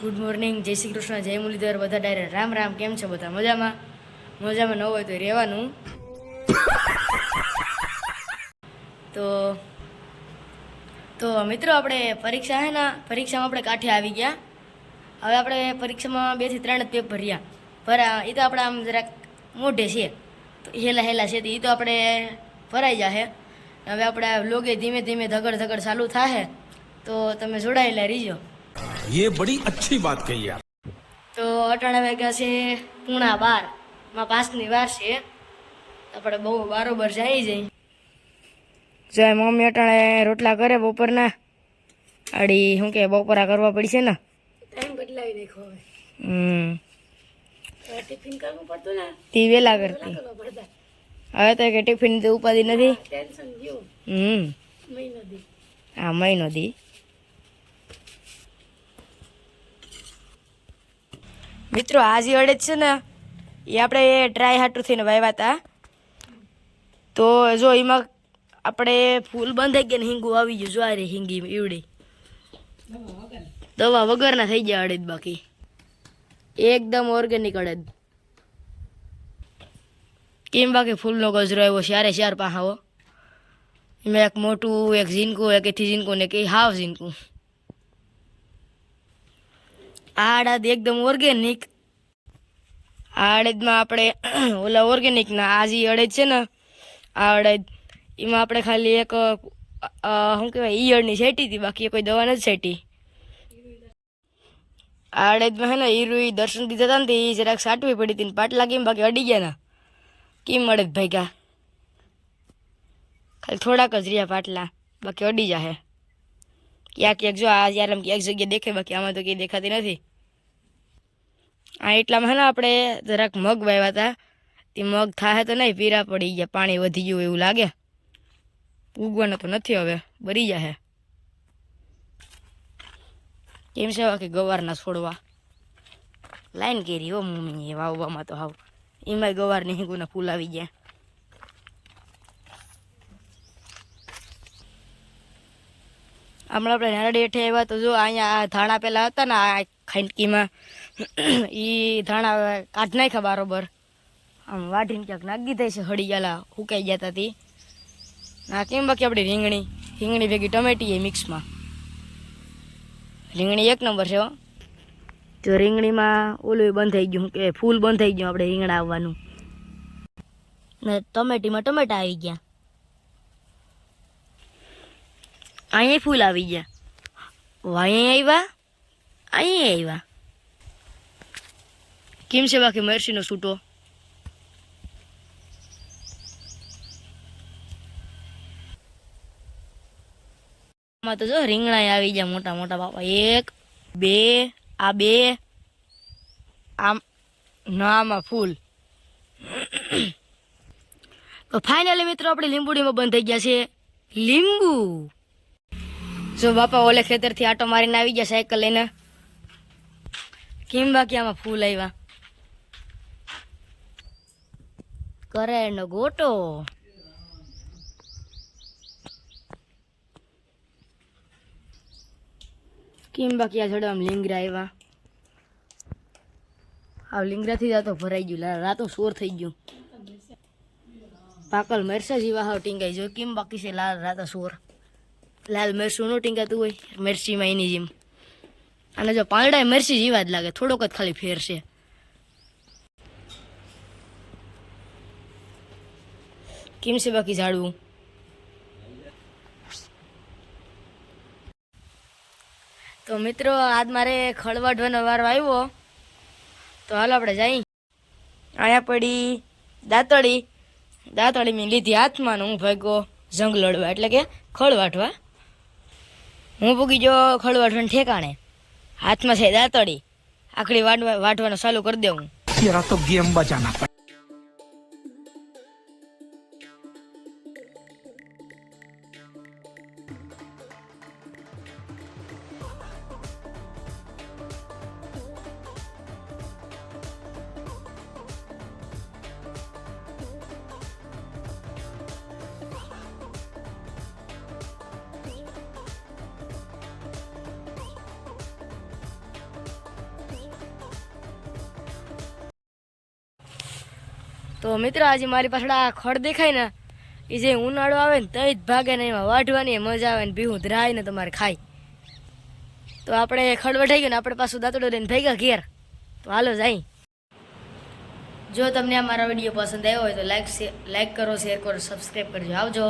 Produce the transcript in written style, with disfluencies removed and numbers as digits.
Good morning, જય શ્રી કૃષ્ણ, જય મુરલીધર, બધા ડાયરે રામ રામ. કેમ છો બધા? મજામાં? મજામાં ન હોય તો રહેવાનું. તો તો મિત્રો, આપણે પરીક્ષા હે ને, પરીક્ષામાં આપણે કાંઠે આવી ગયા. હવે આપણે પરીક્ષામાં 2 થી 3 જ પેપર ભર્યા. એ તો આપણે આમ જરાક મોઢે છે, હેલા છે, એ તો આપણે ભરાઈ જશે. હવે આપણે લોગે ધીમે ધીમે ધગડ ચાલુ થાય, તો તમે જોડાયેલા રહીજો. ये बड़ी अच्छी बात कही यार. તો 18 વાગ્યા છે 11:30 માં 5ની વાર છે. આપણે બહુ બરોબર જાય. જય મમ્મી અટાણે રોટલા કરે બપોરના. આડી શું કે બપોરા કરવા પડશે ને. ટાઈમ બદલાવી નાખો હવે. ટિફિન કરવું પડતું ને, તે વેલા કરતી. હવે તો કે ટિફિન તો ઉપાધિ નથી. ટેન્શન ગયું. મહિનો દી. મિત્રો, આ જે અડદ છે ને, એ આપણે ડ્રાય હાટું થઈને વાવ્યા હતા. તો જો એમાં આપણે ફૂલ બંધાઈ ગયા ને હિંગુ આવી ગયું. જો આ રે હિંગી ઈવડી દવા વગરના થઈ ગયા અડદ. બાકી એકદમ ઓર્ગેનિક અડદ. કેમ બાકી ફૂલનો ગજરો આવ્યો ચાર પાહાઓ. એમાં એક મોટું, એક ઝીનકું, એક એથી ઝીનકું ને કે હાવ ઝીનકું. આ અડદ એકદમ ઓર્ગેનિક. આ અડદમાં આપણે ઓલા ઓર્ગેનિક ના આ જે અડદ છે ને, આ અડદ એમાં આપણે ખાલી એક શું કહેવાય ઈયળની છેટી હતી, બાકી કોઈ દવા નથી છેટી. આ અડદમાં હે ને ઈરુઈ દર્શન દીધા હતા ને, એ જરાક સાટવી પડી હતી. પાટલા કેમ બાકી અડી ગયા ના, કેમ અડદ ભાગ્યા. ખાલી થોડાક જ રહ્યા પાટલા, બાકી અડી જાહે. ક્યાંક જો આ યાર એક જગ્યાએ દેખે, બાકી આમાં તો કંઈ દેખાતી નથી. આ એટલામાં હે ને આપણે જરાક મગ વાવ્યા હતા. તે મગ થાય તો નહીં, પીરા પડી ગયા, પાણી વધી ગયું એવું લાગે. ઉગવાનો તો નથી, હવે બરી જશે. કેમ છે કે ગવારના છોડવા લાઈન કેરી હો મમ્મી એ વાવવામાં તો હાવ. એમાંય ગવારની હિંગુના ફૂલ આવી ગયા. હમણાં આપણે નારળી હેઠે આવ્યા તો જો અહીંયા આ ધાણા પેલા હતા ને આ ખાંડકીમાં, એ ધાણા કાઢ નાખ્યા બરોબર. આમ વાઢીને ક્યાંક નાખી દીધા છે, હળી ગયેલા સુકાઈ ગયા હતા તે. ના કેમ બાકી આપણે રીંગણી ભેગી ટમેટી એ મિક્સમાં. રીંગણી એક નંબર છે હો. તો રીંગણીમાં ઓલું બંધ થઈ ગયું, કે ફૂલ બંધ થઈ ગયું આપણે રીંગણા આવવાનું. ને ટમેટીમાં ટમેટા આવી ગયા. અહીંયા ફૂલ આવી ગયા. અહીંયા આવ્યા. કેમ છે બાકી મરસીનો છૂટો? આમાં તો જો રીંગણા આવી ગયા મોટા મોટા બાપા. 1 2 આ 2 આમ નામાં ફૂલ. તો ફાઇનલી મિત્રો આપણે લીંબુડીમાં બંધ થઈ ગયા છે. લીંબુ જો બાપા ઓલે ખેતરથી આટો મારીને આવી ગયા સાયકલ લઈને. કેમ બાકી આમાં ફૂલ આવ્યા. કરેણનો ગોટો. કેમ બાકી આ જડવામાં લીંગરા આવ્યા. આ લીંગરાથી જાતો ભરાઈ ગયું, રાતો સોર થઈ ગયું. પાકલ મરસા જેવા હાવ ટીંગાઈ જો. કેમ બાકી છે લાલ રાતા સોર. લાલ મરસું નો ટીંગાતું હોય મરસીમાં એની જેમ. અને જો પાંદડા મરસી જેવા જ લાગે, થોડોક જ ખાલી ફેર છે. કેમ છે બાકી ઝાડવું? તો મિત્રો, આજ મારે ખળવાડવાનો વારો આવ્યો. તો હાલો આપણે જઈ. અહીંયા પડી દાંતળી મેં લીધી હાથમાં. હું ભાગ્યો જંગ લડવા, એટલે કે ખળ વાટવા. હું પૂગી ગયો ખળ વાટવાને ઠેકાણે. હાથમાં છે દાંતળી. આખડી વાટવાનું ચાલુ કરી દેવું. तो गेम बजाना તો મિત્રો આજે મારી પાછળ આ ખડ દેખાય ને એ જે ઉનાળો આવે ને તઈ જ ભાગે ને એમાં વાઢવાની મજા આવે ને ભીહું ધરાય ને તમારે ખાય. તો આપણે ખડ વઢાઈ ગયું ને આપણે પાછું દાંતડો લઈને ભેગા ઘેર. તો હાલો જાય. જો તમને આ મારો વિડીયો પસંદ આવ્યો હોય તો લાઈક કરો, શેર કરો, સબસ્ક્રાઈબ કરજો. આવજો.